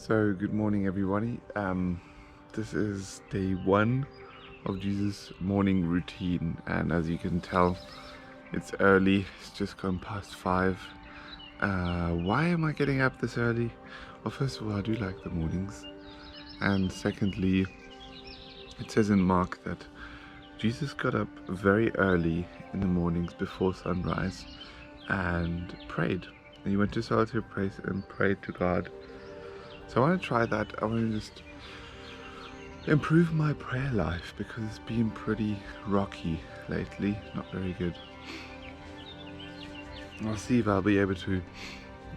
So good morning everybody. This is day one of Jesus' morning routine, and as you can tell, it's early. It's just gone past 5. Why am I getting up this early? Well, first of all, I do like the mornings, and secondly, it says in Mark that Jesus got up very early in the mornings before sunrise and prayed. And he went to solitary place and prayed to God. So I want to try that. I want to just improve my prayer life because it's been pretty rocky lately, not very good. I'll see if I'll be able to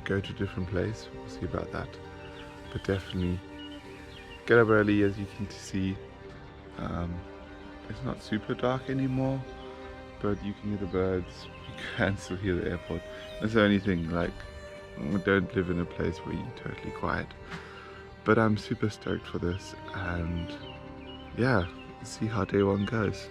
go to a different place. We'll see about that. But definitely get up early, as you can see. It's not super dark anymore, but you can hear the birds. You can still hear the airport. That's the only thing, like, I don't live in a place where you're totally quiet. But I'm super stoked for this, and yeah, let's see how day one goes.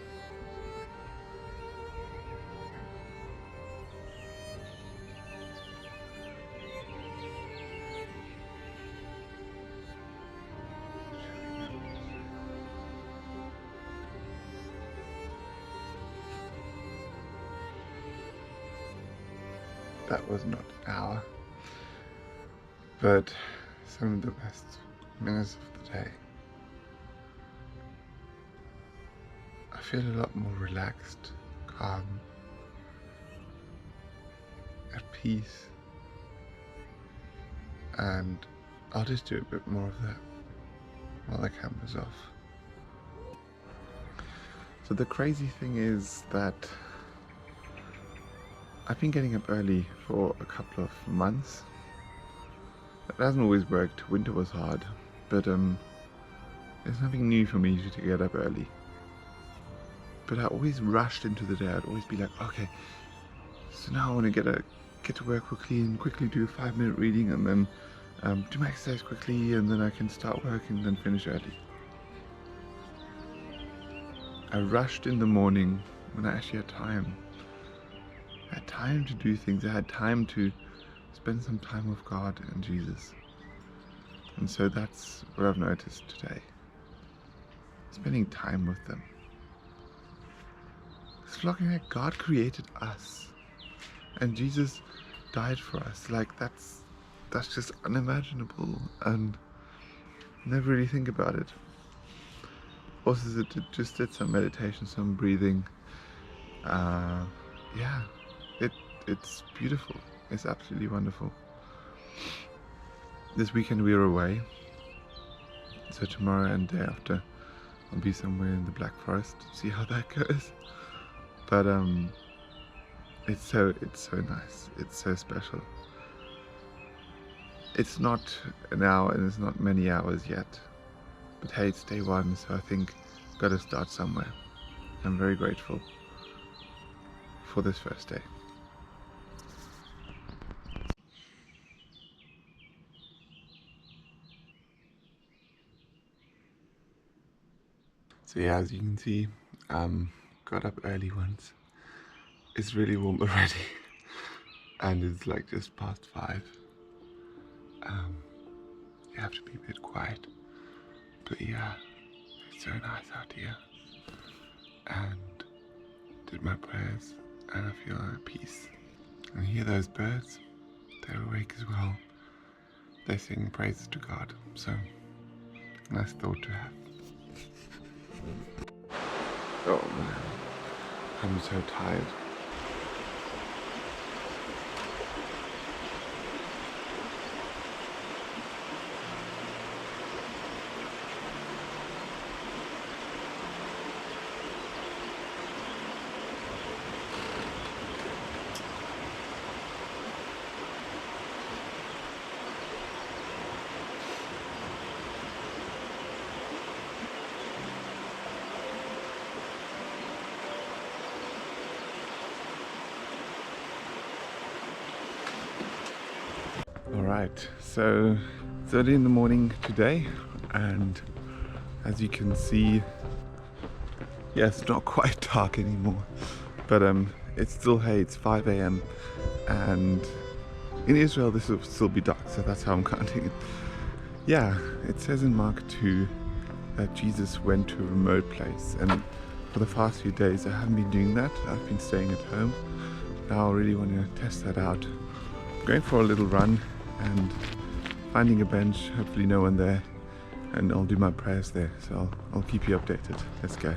That was not an hour, but some of the best minutes of the day. I feel a lot more relaxed, calm, at peace, and I'll just do a bit more of that while the camera's off. So the crazy thing is that I've been getting up early for a couple of months. It hasn't always worked. Winter was hard, but there's nothing new for me to get up early. But I always rushed into the day. I'd always be like, okay, so now I want to get to work quickly and quickly do a 5-minute reading, and then do my exercise quickly, and then I can start work and then finish early. I rushed in the morning when I actually had time. I had time to do things. I had time to spend some time with God and Jesus. And so that's what I've noticed today. Spending time with them. It's looking like God created us. And Jesus died for us. Like that's just unimaginable, and never really think about it. Also just did some meditation, some breathing. Yeah, it's beautiful. It's absolutely wonderful. This weekend we are away, so tomorrow and day after I'll be somewhere in the Black Forest. See how that goes. But it's so nice. It's so special. It's not an hour and it's not many hours yet, but hey, it's day one, so I think I've got to start somewhere. I'm very grateful for this first day. So yeah, as you can see, got up early once. It's really warm already, and it's like just past 5. You have to be a bit quiet, but yeah, it's so nice out here. And did my prayers, and I feel at peace. And hear those birds, they're awake as well. They sing praises to God, so nice thought to have. Oh man, I'm so tired. Alright, so it's early in the morning today, and as you can see, yeah, it's not quite dark anymore, but it's still, hey, it's 5 a.m. and in Israel this will still be dark, so that's how I'm counting it. Yeah, it says in Mark 2 that Jesus went to a remote place, and for the past few days I haven't been doing that. I've been staying at home. Now I really want to test that out. I'm going for a little run and finding a bench, hopefully no one there, and I'll do my prayers there, so I'll keep you updated. Let's go.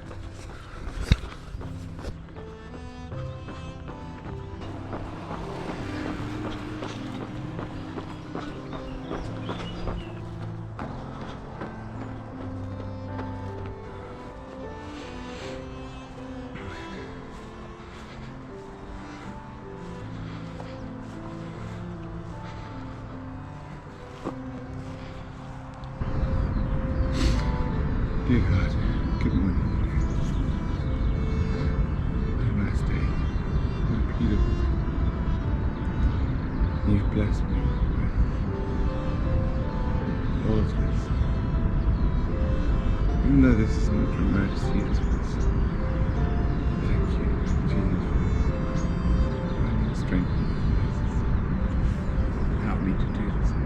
Dear God, good morning. What a nice day. What a beautiful day. You've blessed me with all of this. Even though this is not remote, see this place. Thank you, Jesus, for finding strength in these places. Help me to do the same.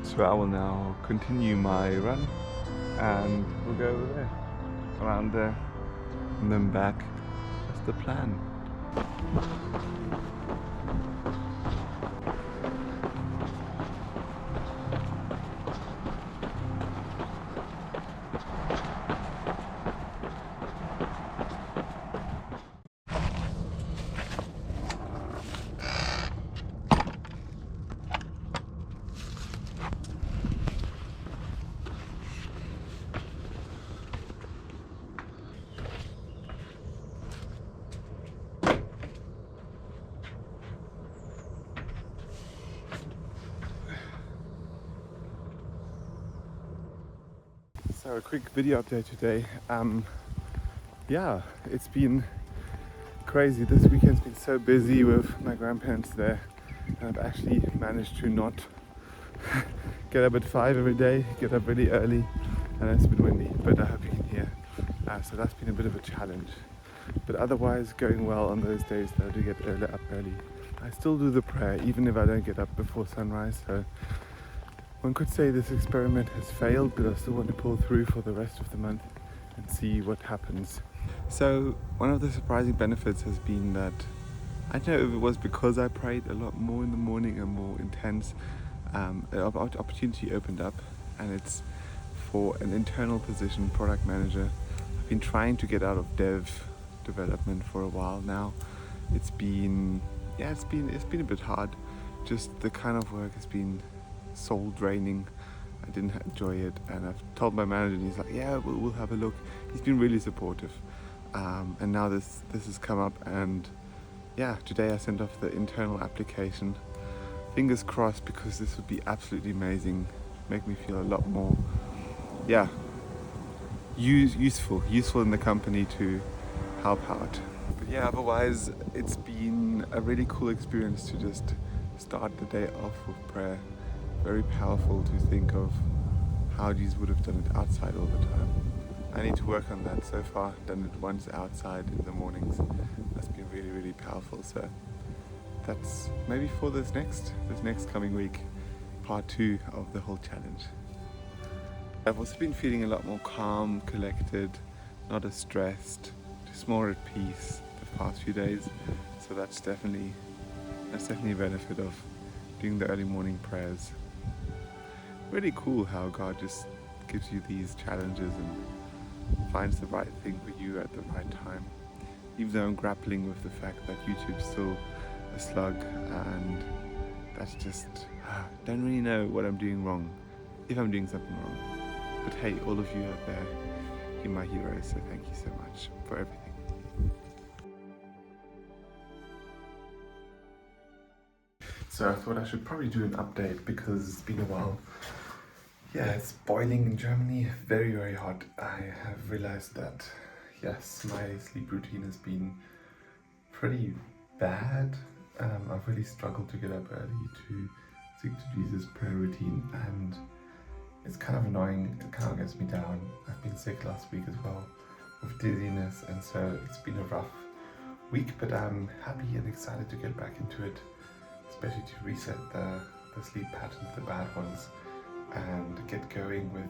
So I will now continue my run and we'll go over there, around there, and then back. That's the plan. So a quick video update today. Yeah, it's been crazy. This weekend's been so busy with my grandparents there, and I've actually managed to not get up at 5 every day, get up really early, and it's been windy, but I hope you can hear. So that's been a bit of a challenge. But otherwise going well on those days that I do get up early. I still do the prayer even if I don't get up before sunrise, so one could say this experiment has failed, but I still want to pull through for the rest of the month and see what happens. So one of the surprising benefits has been that, I don't know if it was because I prayed a lot more in the morning and more intense, an opportunity opened up, and it's for an internal position, product manager. I've been trying to get out of development for a while now. It's been a bit hard. Just the kind of work has been soul draining. I didn't enjoy it, and I've told my manager, and he's like, yeah, we'll have a look. He's been really supportive, and now this has come up, and yeah, today I sent off the internal application. Fingers crossed, because this would be absolutely amazing. Make me feel a lot more, useful in the company to help out. But yeah, otherwise it's been a really cool experience to just start the day off with prayer. Very powerful to think of how Jesus would have done it outside all the time. I need to work on that. So far, done it once outside in the mornings. That's been really, really powerful. So that's maybe for this next coming week, part 2 of the whole challenge. I've also been feeling a lot more calm, collected, not as stressed, just more at peace the past few days. So that's definitely a benefit of doing the early morning prayers. Really cool how God just gives you these challenges and finds the right thing for you at the right time. Even though I'm grappling with the fact that YouTube's still a slug, and that's just, don't really know what I'm doing wrong, if I'm doing something wrong. But hey, all of you out there, you're my heroes, so thank you so much for everything. So I thought I should probably do an update because it's been a while. Yeah, it's boiling in Germany, very, very hot. I have realized that, yes, my sleep routine has been pretty bad. I've really struggled to get up early, to stick to Jesus' prayer routine, and it's kind of annoying. It kind of gets me down. I've been sick last week as well with dizziness, and so it's been a rough week, but I'm happy and excited to get back into it, especially to reset the sleep patterns, the bad ones, and get going with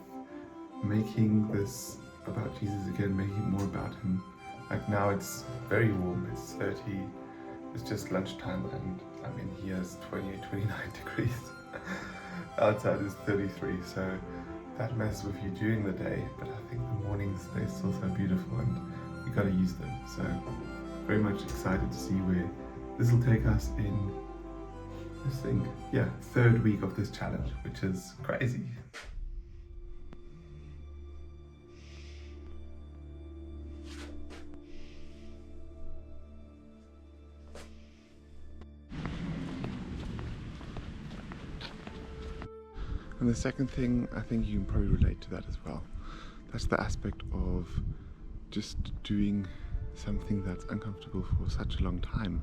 making this about Jesus again, making it more about him. Like now it's very warm, it's 30, it's just lunchtime, and I'm in here, it's 28, 29 degrees. Outside is 33, so that messes with you during the day, but I think the mornings, they're still so beautiful and we gotta use them. So very much excited to see where this will take us in this thing. Yeah, third week of this challenge, which is crazy. And the second thing, I think you can probably relate to that as well. That's the aspect of just doing something that's uncomfortable for such a long time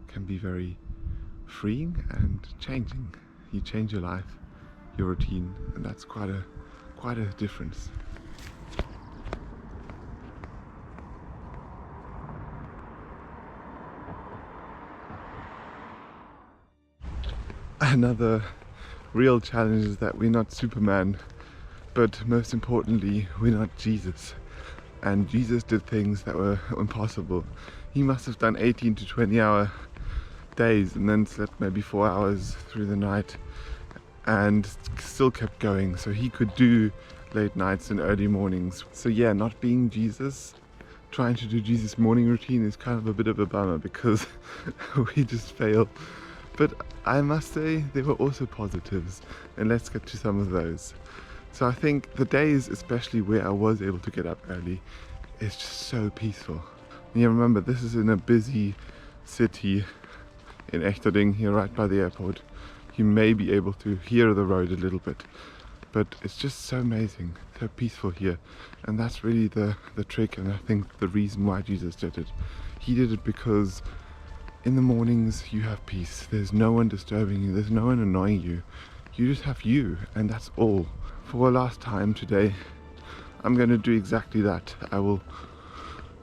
can be very freeing and changing. You change your life, your routine, and that's quite a difference. Another real challenge is that we're not Superman, but most importantly, we're not Jesus. And Jesus did things that were impossible. He must have done 18 to 20 hour days and then slept maybe 4 hours through the night and still kept going. So he could do late nights and early mornings. So yeah, not being Jesus, trying to do Jesus' morning routine is kind of a bit of a bummer because we just fail. But I must say there were also positives, and let's get to some of those. So I think the days, especially where I was able to get up early, is just so peaceful. And you remember, this is in a busy city in Outtakes here, right by the airport. You may be able to hear the road a little bit, but it's just so amazing, so peaceful here. And that's really the trick, and I think the reason why Jesus did it. He did it because in the mornings you have peace. There's no one disturbing you, there's no one annoying you. You just have you, and that's all. For the last time today, I'm going to do exactly that. I will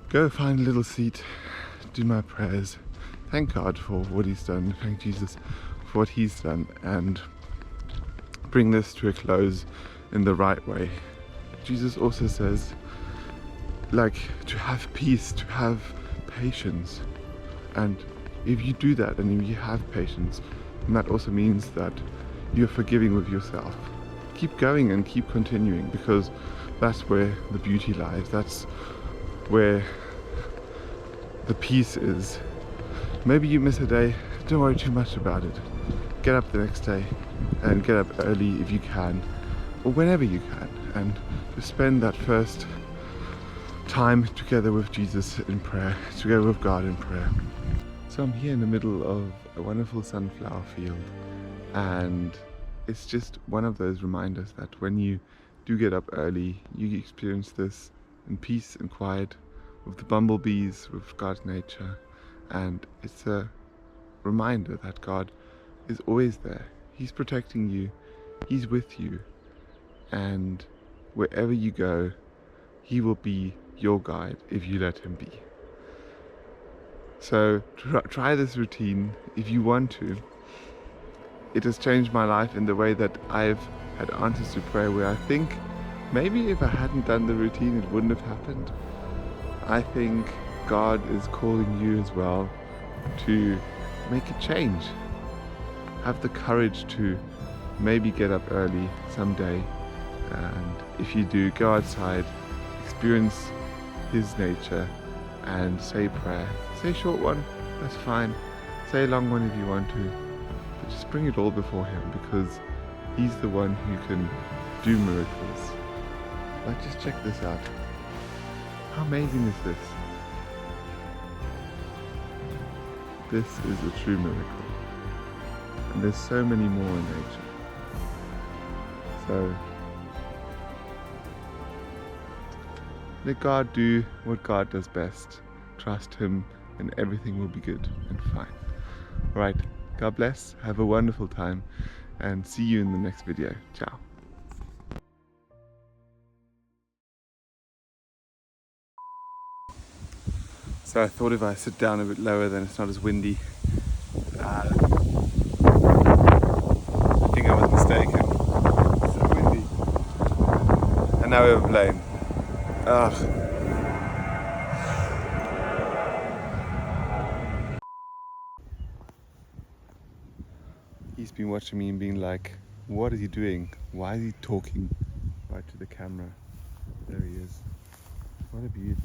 go find a little seat, do my prayers, thank God for what he's done, thank Jesus for what he's done, and bring this to a close in the right way. Jesus also says, like, to have peace, to have patience. And if you do that and if you have patience, then that also means that you're forgiving with yourself. Keep going and keep continuing, because that's where the beauty lies. That's where the peace is. Maybe you miss a day, don't worry too much about it. Get up the next day and get up early if you can, or whenever you can, and just spend that first time together with Jesus in prayer, together with God in prayer. So I'm here in the middle of a wonderful sunflower field, and it's just one of those reminders that when you do get up early, you experience this in peace and quiet with the bumblebees, with God's nature, and it's a reminder that God is always there. He's protecting you, he's with you, and wherever you go, he will be your guide if you let him be. So try this routine if you want to. It has changed my life in the way that I've had answers to prayer where I think maybe if I hadn't done the routine it wouldn't have happened. I think God is calling you as well to make a change. Have the courage to maybe get up early someday, and if you do, go outside, experience his nature and say prayer. Say a short one, that's fine. Say a long one if you want to. But just bring it all before him, because he's the one who can do miracles. Like, just check this out. How amazing is this? This is a true miracle. And there's so many more in nature. So let God do what God does best. Trust him and everything will be good and fine. Alright, God bless, have a wonderful time, and see you in the next video. Ciao. So I thought if I sit down a bit lower then it's not as windy. I think I was mistaken. It's so windy. And now we have a plane. Ugh. He's been watching me and being like, what is he doing? Why is he talking right to the camera? There he is. What a beauty.